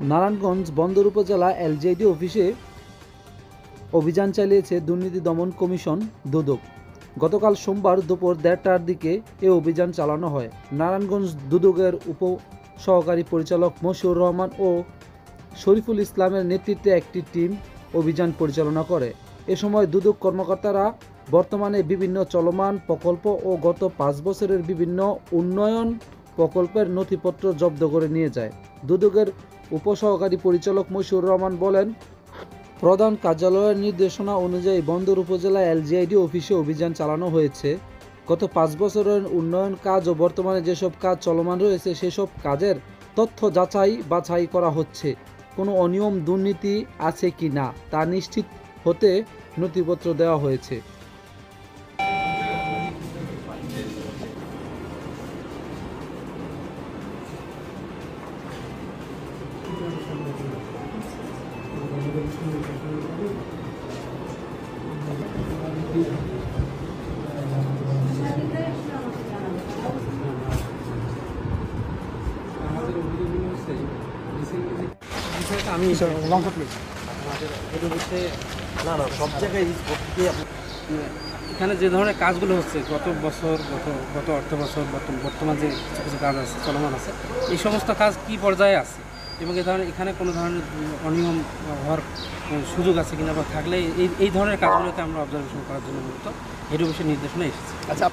নারায়ণগঞ্জ বন্দর উপজেলা এলজেডি অফিসে অভিযান চালিয়েছে দুর্নীতি দমন কমিশন দুদক। গতকাল সোমবার দুপুর 1:30টার দিকে এ অভিযান চালানো হয়। নারায়ণগঞ্জ দুদকের উপ সহকারী পরিচালক মশিউর রহমান ও শরীফুল ইসলামের নেতৃত্বে একটি টিম অভিযান পরিচালনা করে। এ সময় দুদক কর্মকর্তারা বর্তমানে বিভিন্ন চলমান প্রকল্প ও গত 5 বছরের বিভিন্ন উন্নয়ন প্রকল্পের নথিপত্র জব্দ করে নিয়ে যায়। দুদকের উপসহকারী পরিচালক মশিউর রহমান বলেন, প্রধান কার্যালয়ের নির্দেশনা অনুযায়ী বন্দর উপজেলা এলজিআইডি অফিসে অভিযান চালানো হয়েছে। গত 5 বছরের উন্নয়ন কাজ ও বর্তমানে যেসব কাজ চলমান রয়েছে সেসব কাজের তথ্য যাচাই বাছাই করা হচ্ছে। কোনো অনিয়ম দুর্নীতি আছে কি না তা নিশ্চিত হতে নথিপত্র দেওয়া হয়েছে। আমি না সব জায়গায় এখানে যে ধরনের কাজগুলো হচ্ছে গত অর্থ বছর বর্তমান যে কিছু কিছু কাজ আছে চলমান আছে, এই সমস্ত কাজ কি পর্যায়ে আছে এবং এখানে কোনো ধরনের অনিয়ম হওয়ার সুযোগ আছে কিনা বা থাকলে এই ধরনের কাজগুলোকে আমরা অবজারভেশন করার জন্য মূলত হেড অফিসের নির্দেশনা এসেছে। আচ্ছা।